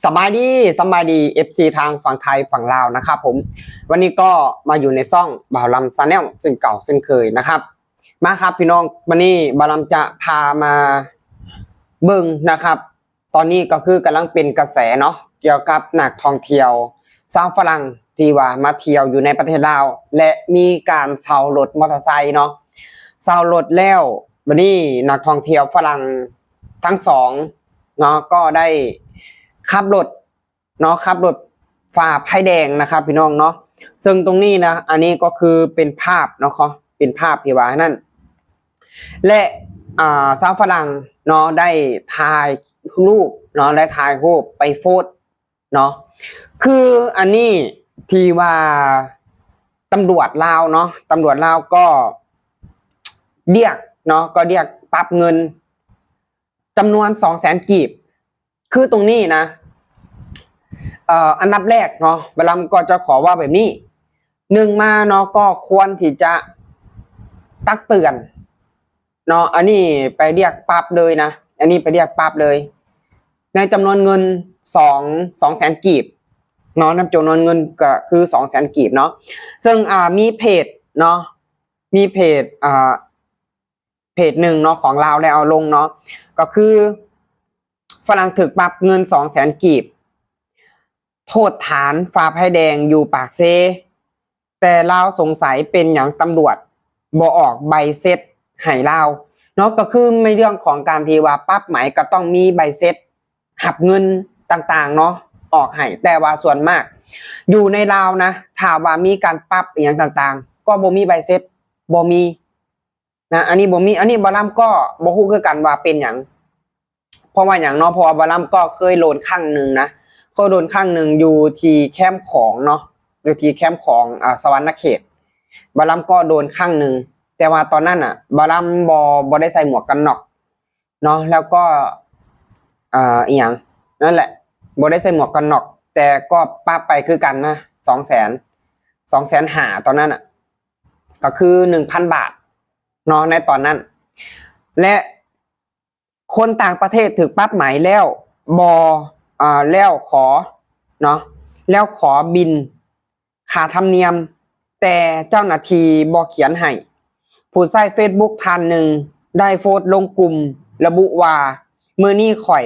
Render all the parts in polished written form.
สบายดี FC ทางฝั่งไทยฝั่งลาวนะครับผมวันนี้ก็มาอยู่ในซ่องบ่าวลำซาแนลซึ่งเก่าซึ่งเคยนะครับมาครับพี่น้องวันนี้บ่าวลำจะพามาเบิ่งนะครับตอนนี้ก็คือกำลังเป็นกระแสเนาะเกี่ยวกับนักท่องเที่ยวชาวฝรั่งที่ว่ามาเที่ยวอยู่ในประเทศลาวและมีการเช่ารถมอเตอร์ไซค์เนาะเช่ารถแล้ววันนี้นักท่องเที่ยวฝรั่งทั้งสองเนาะก็ได้ขับรถฝ่าไฟแดงนะครับพี่น้องเนาะซึ่งตรงนี้นะอันนี้ก็คือเป็นภาพเนาะเป็นภาพที่ว่านั่นและชาวฝรั่งเนาะได้ถ่ายรูปเนาะได้ถ่ายรูปไปโพสต์เนาะคืออันนี้ที่ว่าตำรวจลาวเนาะตำรวจลาวก็เรียกเนาะก็เรียกปรับเงินจำนวน 200,000 กีบคือตรงนี้นะอันดับแรกเนาะเวลาก็จะขอว่าแบบนี้หนึ่งมาเนาะก็ควรที่จะตักเตือนเนาะอันนี้ไปเรียกปรับเลยนะอันนี้ไปเรียกปรับเลยในจำนวนเงิน200,000 กีบเนาะจำนวนเงินก็คือ200,000 กีบเนาะซึ่งมีเพจเนาะมีเพจหนึ่งเนาะของลาวได้เอาลงเนาะก็คือฝรั่งถึกปรับเงิน200,000 กีบโทษฐานฝ่าไฟแดงอยู่ปากเซแต่ลาวสงสัยเป็นอย่างตำรวจบ่ออกใบเซ็ตให้ลาวเนาะก็คือในเรื่องของการที่ว่าปรับหมายก็ต้องมีใบเซ็ตหับเงินต่างๆเนาะออกให้แต่ว่าส่วนมากอยู่ในลาวนะถ้าว่ามีการปรับอย่างต่างๆก็บ่มีใบเซ็ตบ่มีนะอันนี้บ่มีอันนี้บ่ลำก็บ่ฮู้คือกันว่าเป็นหยังเพราะว่าอย่างเนาะเพราะว่าบ่ลำก็เคยโดนครั้งนึงนะก็โดนครั้งหนึ่งอยู่ที่แคมป์ของเนาะอยู่ที่แคมป์ของสวรรณเขตบาลัมก็โดนครั้งหนึ่งแต่ว่าตอนนั้นบาลัมบได้ใส่หมวกกันน็อกเนาะแล้วก็อีหยังนั่นแหละบได้ใส่หมวกกันน็อกแต่ก็ปาไปคือกันนะ200,000 ตอนนั้นก็คือ 1,000 บาทเนาะในตอนนั้นและคนต่างประเทศถึกปรับหมายแล้วแล้วขอเนาะแล้วขอบินค่าธรรมเนียมแต่เจ้าหน้าที่บ่เขียนให้ผู้ใช้ Facebook ท่านหนึ่งได้โพสต์ลงกลุ่มระบุว่ามื้อนี้ข่อย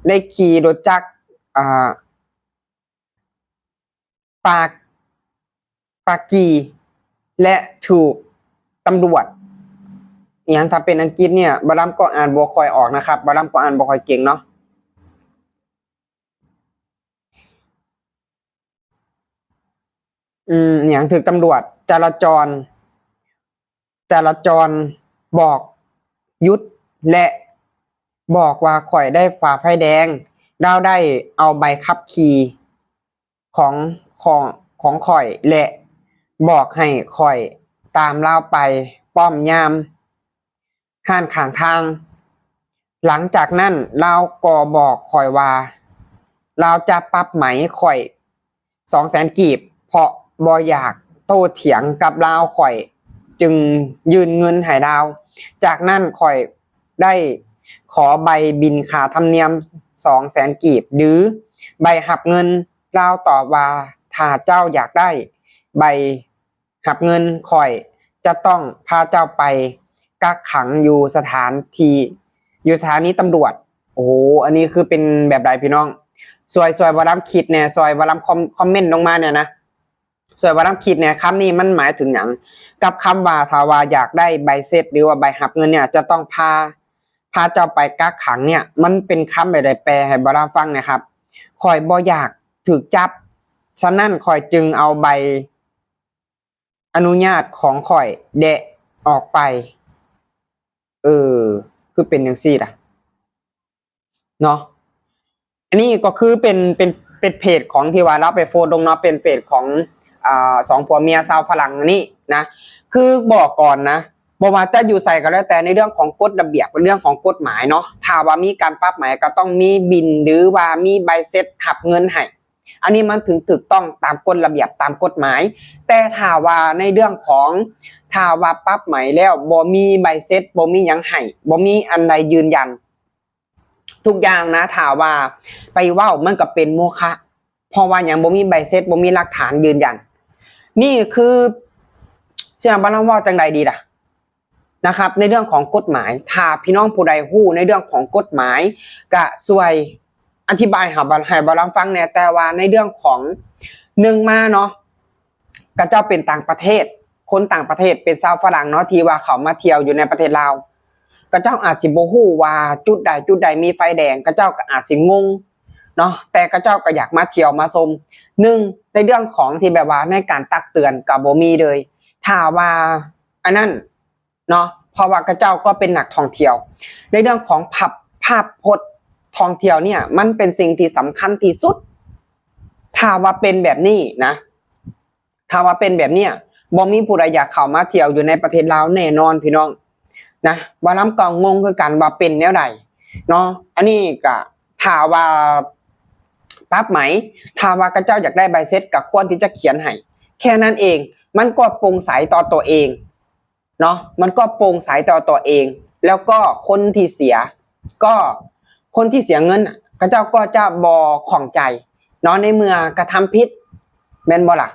ได้ขี่รถจักรปากีและถูกตำรวจอย่างถ้าเป็นอังกฤษเนี่ยบารัมก็อ่านบ่ค่อยออกนะครับบารัมก็อ่านบ่ค่อยเก่งเนาะอย่างถึงตำรวจจราจรบอกหยุดและบอกว่าข่อยได้ฝ่าไฟแดงเราได้เอาใบขับขี่ของข่อยและบอกให้ข่อยตามเล่าไปป้อมยามห้านข้างทางหลังจากนั้นเราก็บอกข่อยว่าเราจะปรับไหมข่อย200,000 กีบเพราะบ่อยากโต้เถียงกับเราข่อยจึงยืนเงินให้เราจากนั้นข่อยได้ขอใบบินค่าธรรมเนียม200,000 กีบหรือใบหับเงินเราตอบว่าถ้าเจ้าอยากได้ใบหับเงินข่อยจะต้องพาเจ้าไปกักขังอยู่สถานีตำรวจโอ้อันนี้คือเป็นแบบใดพี่น้องซอยบารัมคิดเนี่ยซอยบารัมคอมเมนต์ลงมาเนี่ยนะซอยบารัมคิดเนี่ยคำนี้มันหมายถึงอย่างกับคำว่าถ้าว่าอยากได้ใบเสร็จหรือว่าใบหับเงินเนี่ยจะต้องพาเจ้าไปกักขังเนี่ยมันเป็นคำแบบใดแปลให้บารัมฟังนะครับข่อยบ่อยากถูกจับฉะนั้นข่อยจึงเอาใบอนุญาตของข่อยแดะออกไปคือเป็นอย่างซี่ล่ะเนาะอันนี้ก็คือเป็นเพจของที่ว่าเราไปโพสต์ลงเนาะเป็นเพจของสองผัวเมียชาวฝรั่งนี่นะคือบอกก่อนนะบ่ว่าจะอยู่ใส่ก็แล้วแต่ในเรื่องของกฎระเบียบเป็นเรื่องของกฎหมายเนาะถ้าว่ามีการปรับหมายก็ต้องมีบินหรือว่ามีใบเสร็จหับเงินให้อันนี้มันถึงถูกต้องตามกฎระเบียบตามกฎหมายแต่ถ้าว่าในเรื่องของถ้าว่าปรับหมายแล้วบ่มีใบเสร็จบ่มีหยังให้บ่มีอันใดยืนยัน ทุกอย่างนะถ้าว่าไปเว้ามันก็เป็นโมฆะเพราะว่าหยังบ่มีใบเสร็จบ่มีหลักฐานยืนยันนี่คือเสียบ่ล่ะว่าจังใดดีล่ะนะครับในเรื่องของกฎหมายถ้าพี่น้องผู้ใดฮู้ในเรื่องของกฎหมายก็ช่วยอธิบายให้บ่ล่ะฟังแหน่แต่ว่าในเรื่องของ1มาเนาะก็เจ้าเป็นต่างประเทศคนต่างประเทศเป็นชาวฝรั่งเนาะที่ว่าเขามาเที่ยวอยู่ในประเทศลาวก็เจ้าอาจสิบ่ฮู้ว่าจุดใดมีไฟแดงก็เจ้าก็อาจสิงงเนาะแต่ก็เจ้าก็อยากมาเที่ยวมาชม1ในเรื่องของที่แบบว่าในการตักเตือนก็บ่มีเลยถ้าว่าอันนั้นเนาะเพราะว่าก็เจ้าก็เป็นนักท่องเที่ยวในเรื่องของภาพพจน์ท่องเที่ยวเนี่ยมันเป็นสิ่งที่สำคัญที่สุดถ้าว่าเป็นแบบนี้นะถ้าว่าเป็นแบบเนี้ยบ่มีผู้ใดอยากเข้ามาเที่ยวอยู่ในประเทศลาวแน่นอนพี่น้องนะว่าลำก็งงคือกันว่าเป็นแนวใดเนาะอันนี้ก็ถ้าว่าปั๊บไหมถ้าว่าก็เจ้าอยากได้ใบเสร็จก็ควรที่จะเขียนให้แค่นั้นเองมันก็โปร่งใสต่อตัวเองเนาะมันก็โปร่งใสต่อตัวเองแล้วก็คนที่เสียเงินก็เจ้าก็จะบ่ข้องใจเนาะในเมื่อกระทำผิดแม่นบ่ล่ะ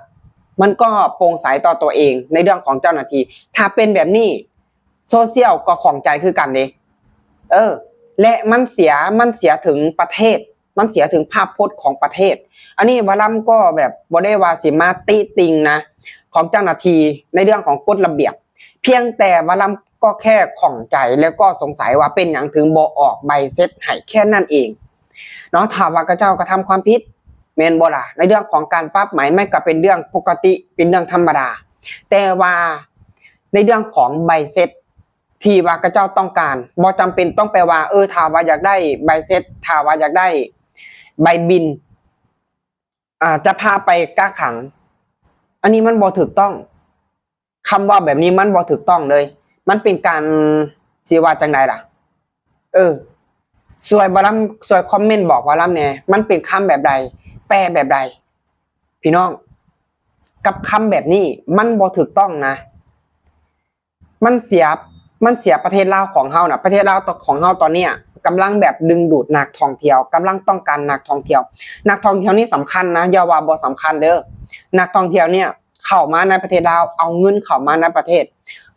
มันก็โปร่งใสต่อตัวเองในเรื่องของเจ้าหน้าที่ถ้าเป็นแบบนี้โซเชียลก็ข้องใจคือกันเด้และมันเสียถึงประเทศมันเสียถึงภาพพจน์ของประเทศอันนี้วาลัมก็แบบบ่ได้ว่าสิมาติติงนะของเจ้าหน้าที่ในเรื่องของกฎระเบียบเพียงแต่วาลัมก็แค่ข้องใจแล้วก็สงสัยว่าเป็นหยังถึงบ่ออกใบเสร็จให้แค่นั้นเองเนาะถ้าว่าเจ้ากระทำความผิดแม่นบ่ล่ะในเรื่องของการปรับไหมไม่ก็เป็นเรื่องปกติเป็นเรื่องธรรมดาแต่ว่าในเรื่องของใบเสร็จที่ว่าเจ้าต้องการบ่จำเป็นต้องไปว่าถ้าว่าอยากได้ใบเสร็จถ้าว่าอยากได้ใบบินจะพาไปกักขังอันนี้มันบ่ถูกต้องคำว่าแบบนี้มันบ่ถูกต้องเลยมันเป็นการสิว่าจังไดล่ะช่วยบ่ล่ำช่วยคอมเมนต์บอกว่าล่ำแหน่มันเป็นคำแบบใดแปลแบบใดพี่น้องกับคำแบบนี้มันบ่ถูกต้องนะมันเสียประเทศลาวของเฮานะประเทศลาวของเฮาตอนเนี้ยกำลังแบบดึงดูดนักท่องเที่ยวกำลังต้องการนักท่องเที่ยวนี่สำคัญนะอย่าว่าบ่สำคัญเด้อนักท่องเที่ยวเนี่ยเข้ามาในประเทศลาวเอาเงินเข้ามาในประเทศ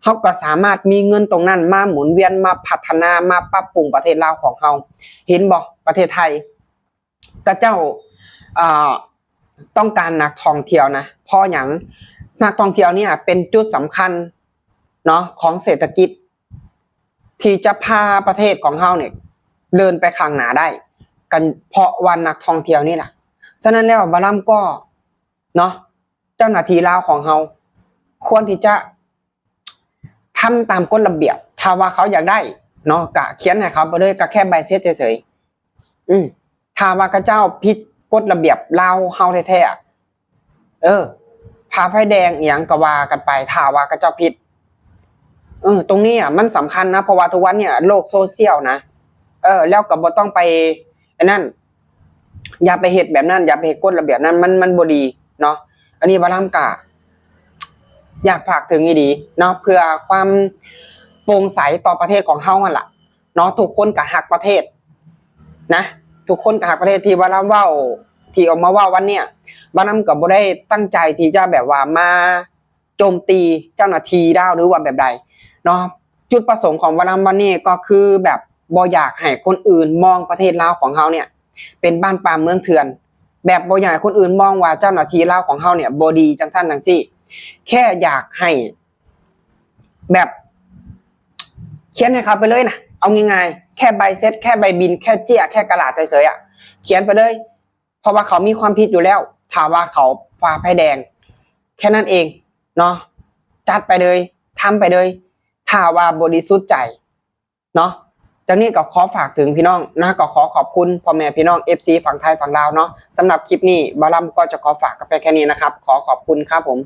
เฮาก็สามารถมีเงินตรงนั้นมาหมุนเวียนมาพัฒนามาปรับปรุงประเทศลาวของเฮาเห็นบ่ประเทศไทยก็เจ้าต้องการนักท่องเที่ยวนะเพราะหยังนักท่องเที่ยวเนี่ยเป็นจุดสำคัญเนาะของเศรษฐกิจที่จะพาประเทศของเฮาเนี่ยเดินไปข้างหน้าได้กันเพราะวันนักท่องเที่ยวนี่แหละฉะนั้นแล้วบาลัมก็เนาะเจ้าหน้าที่ลาวของเฮาควรที่จะทำตามกฎระเบียบถ้าว่าเขาอยากได้เนาะก็เขียนให้เขาไปเลยก็แค่ใบเสร็จเฉยๆถ้าว่าเจ้าผิดกฎระเบียบลาวเฮาแท้ๆผ่าไฟแดงอีหยังก็ว่ากันไปถ้าว่าเจ้าผิดตรงนี้มันสำคัญนะเพราะว่าทุกวันเนี่ยโลกโซเชียลนะแล้วก็บ่ต้องไปนั่นอย่าไปเฮ็ดแบบนั้นอย่าไปเฮ็ดกฎระเบียบนั้นมันบ่ดีเนาะอันนี้บ่ทำกะอยากฝากถึงอีดีเนาะเพื่อความโปร่งใสต่อประเทศของเฮานั่นล่ะเนาะทุกคนก็ฮักประเทศนะทุกคนก็ฮักประเทศที่ว่าเว้าที่ออกมาเว้าวันเนี้ยบ่นำก็บ่ได้ตั้งใจที่จะแบบว่ามาโจมตีเจ้าหน้าที่ดาวหรือว่าแบบใดเนาะจุดประสงค์ของวันนี้ก็คือแบบบ่อยากให้คนอื่นมองประเทศลาวของเฮาเนี่ยเป็นบ้านป่าเมืองเถื่อนแบบบ่อยากให้คนอื่นมองว่าเจ้าหน้าที่ลาวของเฮาเนี่ยบ่ดีจังซั่นจังซี่แค่อยากให้แบบเขียนให้เขาไปเลยนะเอาง่ายๆแค่ใบเสร็จแค่ใบบินแค่เจี้ยแค่กระดาษเฉยๆเขียนไปเลยเพราะว่าเขามีความผิดอยู่แล้วถ้าว่าเขาฝ่าไฟแดงแค่นั้นเองเนาะจัดไปเลยทำไปเลยถ้าว่าบริสุทธิ์ใจเนาะจากนี้ก็ขอฝากถึงพี่น้องนะก็ขอขอบคุณพ่อแม่พี่น้อง FC ฝั่งไทยฝั่งลาวเนาะสำหรับคลิปนี้บาลัมก็จะขอฝากกันไปแค่นี้นะครับขอขอบคุณครับผม